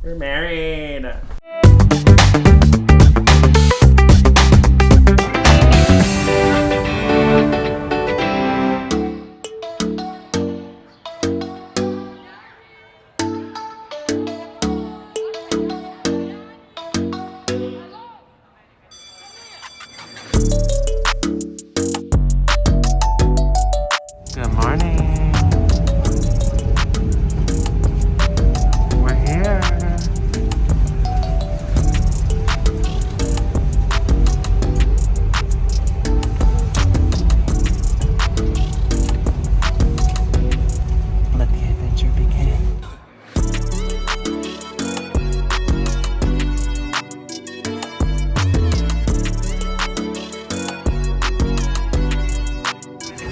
We're married. Good morning. We're here. Let the adventure begin.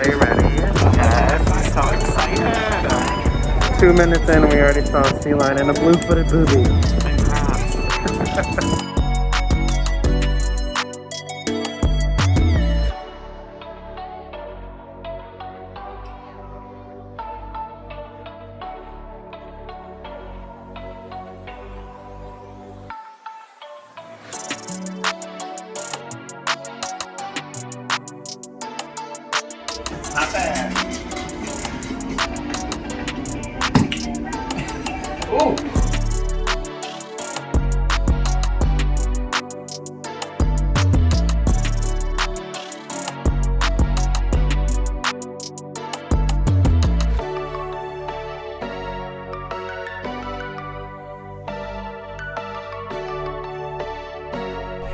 Are you ready? Yes, so excited. 2 minutes in and we already saw a sea lion and a blue-footed booby. And crabs. Not bad. Ooh.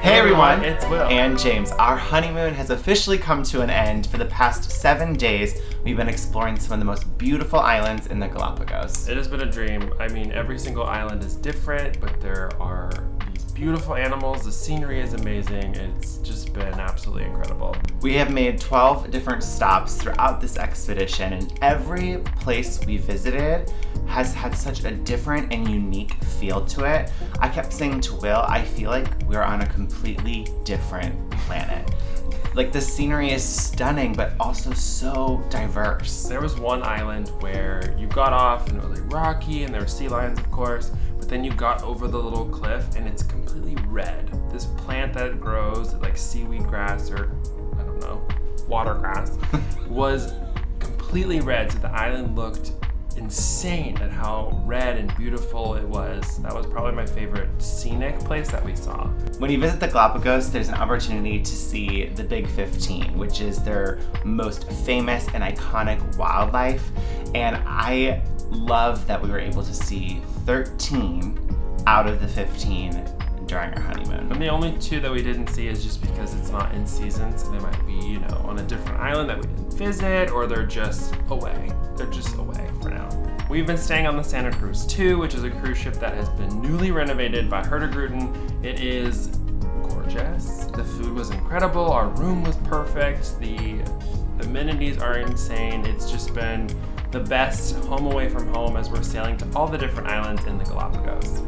Hey everyone, it's Will and James. Our honeymoon has officially come to an end. For the past 7 days, we've been exploring some of the most beautiful islands in the Galapagos. It has been a dream. I mean, every single island is different, but there are these beautiful animals. The scenery is amazing. It's just been absolutely incredible. We have made 12 different stops throughout this expedition, and every place we visited has had such a different and unique feel to it. I kept saying to Will, I feel like we're on a completely different planet. Like, the scenery is stunning, but also so diverse. There was one island where you got off and it was like rocky, and there were sea lions, of course, but then you got over the little cliff and it's completely red. This plant that grows, like seaweed grass or, I don't know, water grass, was completely red, so the island looked insane at how red and beautiful it was. That was probably my favorite scenic place that we saw. When you visit the Galapagos, there's an opportunity to see the Big 15, which is their most famous and iconic wildlife. And I love that we were able to see 13 out of the 15 during our honeymoon. And the only 2 that we didn't see is just because it's not in season, so they might be, you know, on a different island that we didn't visit, or they're just away. They're just away for now. We've been staying on the Santa Cruz II, which is a cruise ship that has been newly renovated by Hurtigruten. It is gorgeous. The food was incredible. Our room was perfect. The amenities are insane. It's just been the best home away from home as we're sailing to all the different islands in the Galapagos.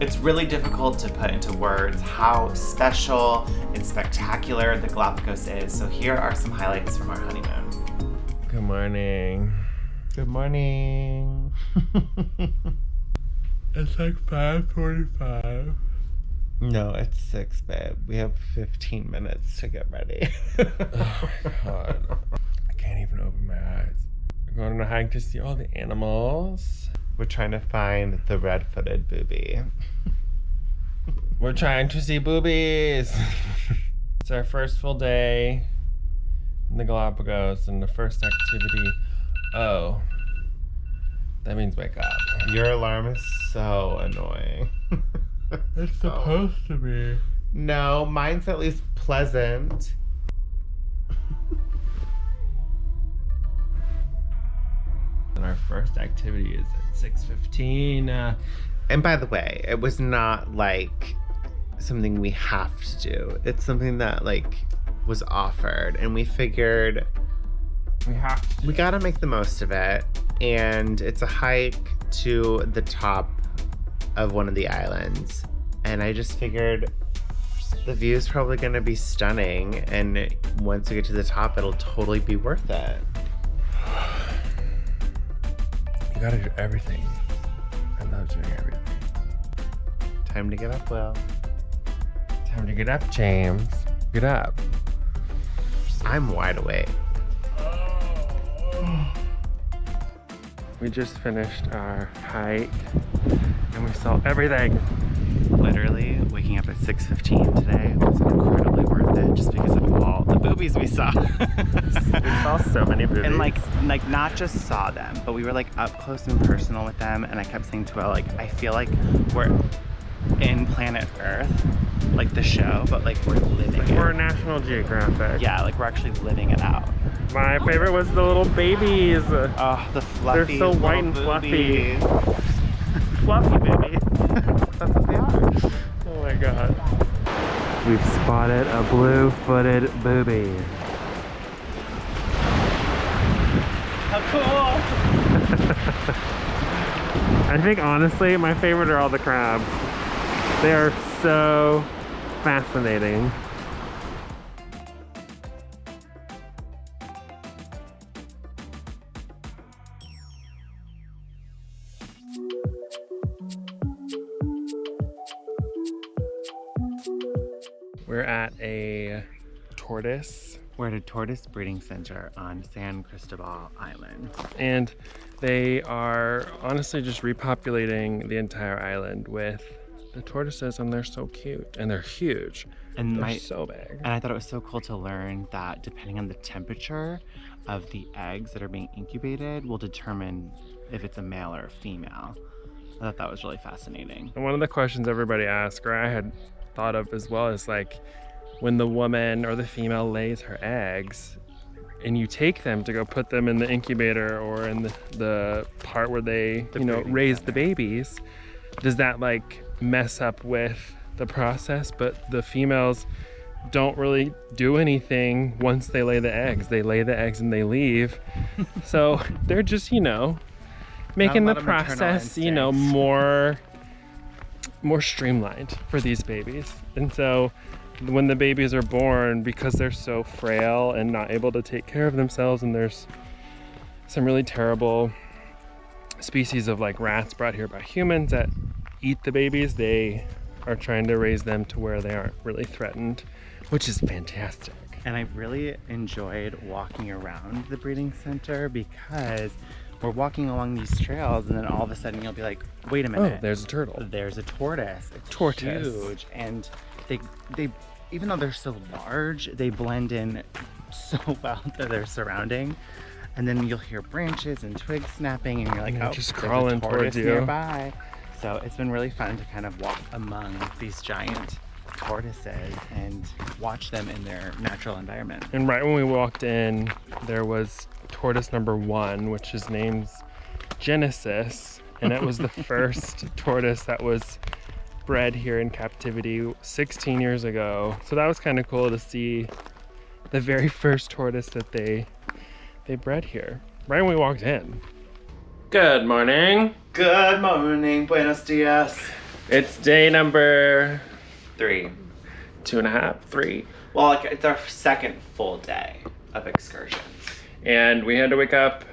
It's really difficult to put into words how special and spectacular the Galapagos is, so here are some highlights from our honeymoon. Good morning. Good morning. It's like 5:45. No, it's 6, babe. We have 15 minutes to get ready. Oh my god. I can't even open my eyes. We're going on a hike to see all the animals. We're trying to find the red-footed booby. We're trying to see boobies. It's our first full day in the Galapagos, and the first activity. Oh, that means wake up. Your alarm is so annoying. It's supposed to be. No, mine's at least pleasant. And our first activity is at 6:15. And by the way, it was not like something we have to do. It's something that like was offered, and we figured we gotta make the most of it. And it's a hike to the top of one of the islands, and I just figured the view is probably gonna be stunning, and once we get to the top, it'll totally be worth it. You gotta do everything. I love doing everything. Time to get up, Will. Time to get up, James. Get up. I'm wide awake. We just finished our hike and we saw everything. Literally waking up at 6:15 today was incredibly worth it just because of all the boobies we saw. We saw so many boobies. And like not just saw them, but we were like up close and personal with them. And I kept saying to Elle, like, I feel like we're in Planet Earth, like the show, but like we're living it. We're National Geographic. Yeah, like we're actually living it out. My favorite was the little babies. Oh, the fluffy. They're so white and fluffy. Fluffy babies. That's what they are. Oh my god. We've spotted a blue-footed booby. How cool! I think honestly, my favorite are all the crabs. They are so fascinating. We're at a tortoise. We're at a tortoise breeding center on San Cristobal Island. And they are honestly just repopulating the entire island with the tortoises, and they're so cute and they're huge. And they're so big. And I thought it was so cool to learn that depending on the temperature of the eggs that are being incubated will determine if it's a male or a female. I thought that was really fascinating. And one of the questions everybody asks, or I had thought of as well, is like when the woman or the female lays her eggs and you take them to go put them in the incubator or in the part where they raise the babies, does that like mess up with the process? But the females don't really do anything once they lay the eggs. They lay the eggs and they leave. So they're just, making the process, more streamlined for these babies. And so when the babies are born, because they're so frail and not able to take care of themselves, and there's some really terrible species of like rats brought here by humans that eat the babies, they are trying to raise them to where they aren't really threatened, which is fantastic. And I really enjoyed walking around the breeding center because we're walking along these trails and then all of a sudden you'll be like, wait a minute. Oh, there's a turtle. There's a tortoise. It's Tortoise. huge. And they even though they're so large, they blend in so well to their surrounding. And then you'll hear branches and twigs snapping and you're like, oh, just there's crawling a tortoise towards you. nearby. So it's been really fun to kind of walk among these giant tortoises and watch them in their natural environment. And right when we walked in, there was tortoise number 1, which is named Genesis, and it was the first tortoise that was bred here in captivity 16 years ago. So that was kind of cool to see the very first tortoise that they bred here right when we walked in. Good morning. Good morning, buenos dias. It's day number 3. 2.5, 3. Well, like, it's our second full day of excursions. And we had to wake up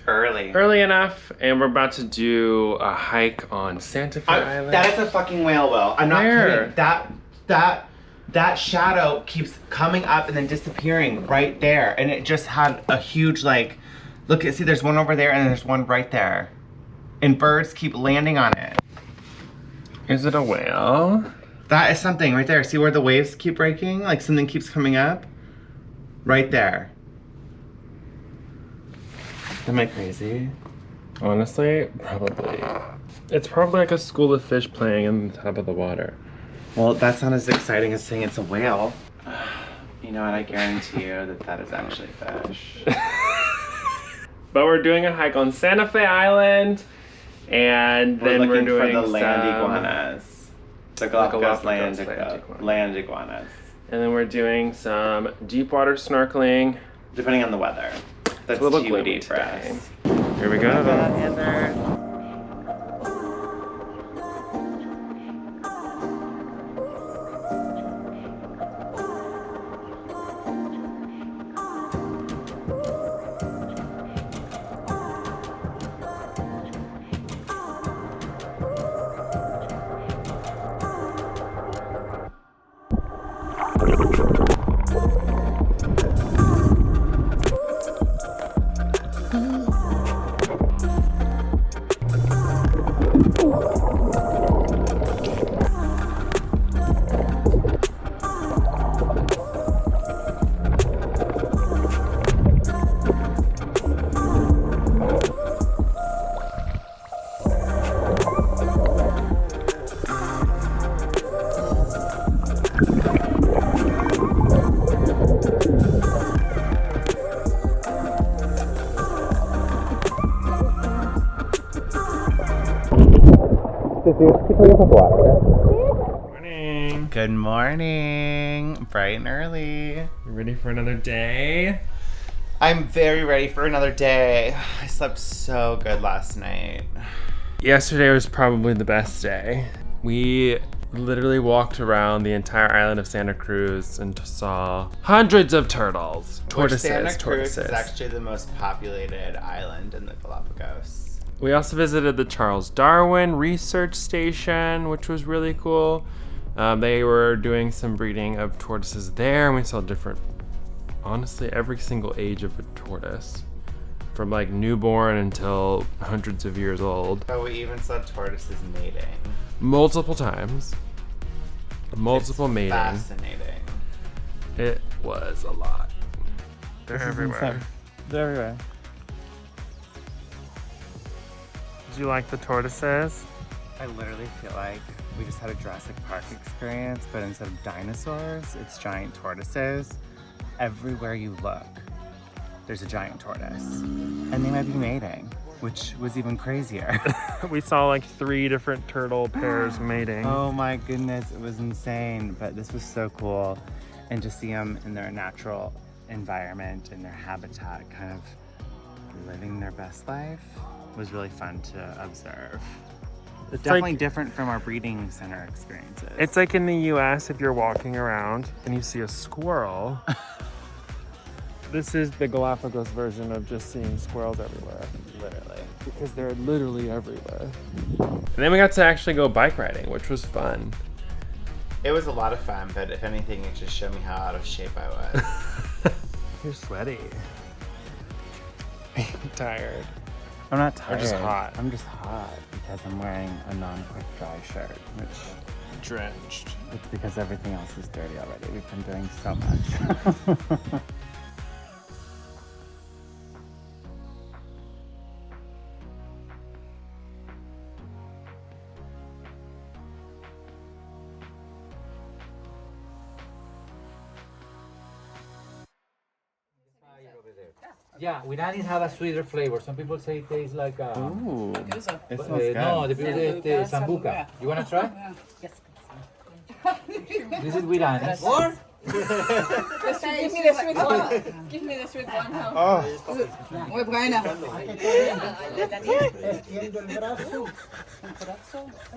early enough, and we're about to do a hike on Santa Fe Island. That is a fucking whale, Will. I'm not Where? kidding. That shadow keeps coming up and then disappearing right there. And it just had a huge, like, look, see, there's one over there and there's one right there. And birds keep landing on it. Is it a whale? That is something right there. See where the waves keep breaking? Like something keeps coming up? Right there. Am I crazy? Honestly, probably. It's probably like a school of fish playing in the top of the water. Well, that's not as exciting as saying it's a whale. You know what? I guarantee you that is actually fish. But we're doing a hike on Santa Fe Island, and then we're doing for the land iguanas. The Galapagos land iguanas. And then we're doing some deep water snorkeling. Depending on the weather. That's a little TBD gloomy for today. us. Here we go. Morning. Good morning. Bright and early. You ready for another day? I'm very ready for another day. I slept so good last night. Yesterday was probably the best day. We literally walked around the entire island of Santa Cruz and saw hundreds of turtles. Tortoises. Santa Cruz tortoises. is actually the most populated island in the Galapagos. We also visited the Charles Darwin Research Station, which was really cool. They were doing some breeding of tortoises there, and we saw different, honestly, every single age of a tortoise. From like newborn until hundreds of years old. But we even saw tortoises mating. Multiple times. Multiple It's mating. Fascinating. It was a lot. They're everywhere. They're everywhere. Did you like the tortoises? I literally feel like we just had a Jurassic Park experience, but instead of dinosaurs, it's giant tortoises. Everywhere you look, there's a giant tortoise. And they might be mating, which was even crazier. We saw like 3 different turtle pairs mating. Oh my goodness, it was insane. But this was so cool. And to see them in their natural environment, in their habitat, kind of living their best life, was really fun to observe. It's definitely different from our breeding center experiences. It's like in the US, if you're walking around and you see a squirrel. This is the Galapagos version of just seeing squirrels everywhere. literally. Because they're literally everywhere. And then we got to actually go bike riding, which was fun. It was a lot of fun, but if anything, it just showed me how out of shape I was. You're sweaty. Tired. I'm not Or tired. just hot. I'm just hot because I'm wearing a non-quick dry shirt, which Drenched. it's because everything else is dirty already. We've been doing so much. Yeah, with honey have a sweeter flavor. Some people say it tastes like Ooh, it smells good. no, the people say sambuca. You wanna try? Yes. This is with honey. Or Give me the sweet one. Give me the sweet one now. Oh, Muy buena. It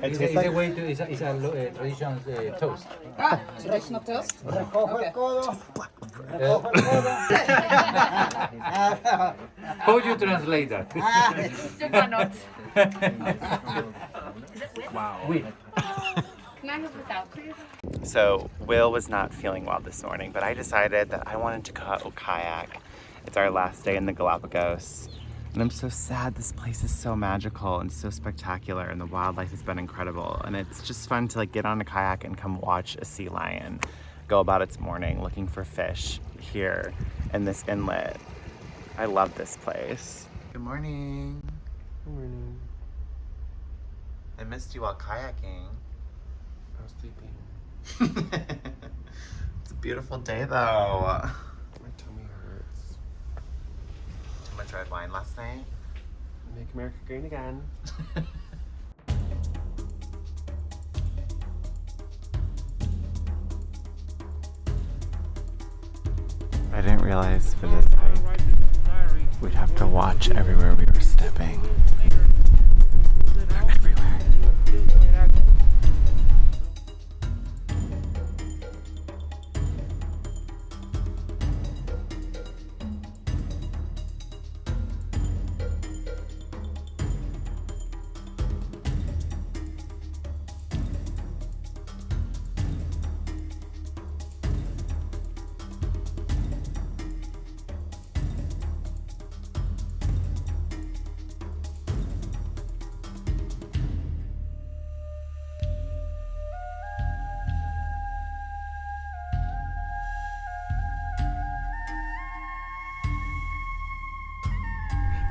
it's tastes a like way to it's a traditional toast. Ah, traditional toast. Okay. How would you translate that? Wow. Wheat. Can I have without, please? So Will was not feeling well this morning, but I decided that I wanted to go kayak. It's our last day in the Galapagos. And I'm so sad. This place is so magical and so spectacular, and the wildlife has been incredible. And it's just fun to like get on a kayak and come watch a sea lion go about its morning looking for fish here in this inlet. I love this place. Good morning. Good morning. I missed you while kayaking. I was sleeping. It's a beautiful day though. My tummy hurts. Too much red wine last night. Make America great again. I didn't realize for this hike we'd have to watch everywhere we were stepping. They're everywhere.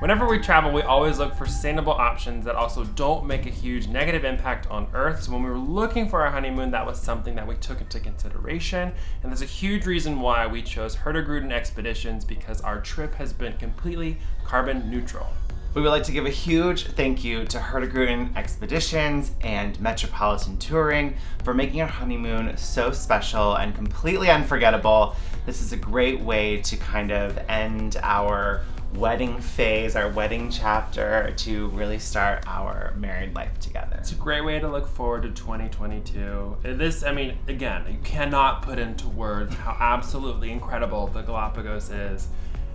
Whenever we travel, we always look for sustainable options that also don't make a huge negative impact on Earth. So when we were looking for our honeymoon, that was something that we took into consideration. And there's a huge reason why we chose Hurtigruten Expeditions, because our trip has been completely carbon neutral. We would like to give a huge thank you to Hurtigruten Expeditions and Metropolitan Touring for making our honeymoon so special and completely unforgettable. This is a great way to kind of end our wedding phase, our wedding chapter, to really start our married life together. It's a great way to look forward to 2022. This, I mean, again, you cannot put into words how absolutely incredible the Galapagos is.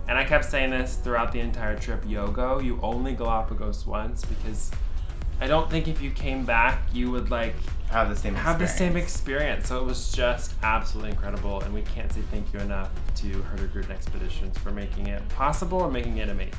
And I kept saying this throughout the entire trip, Yogo, you only Galapagos once, because I don't think if you came back, you would like have the same experience. So it was just absolutely incredible, and we can't say thank you enough to Hurtigruten Expeditions for making it possible and making it amazing.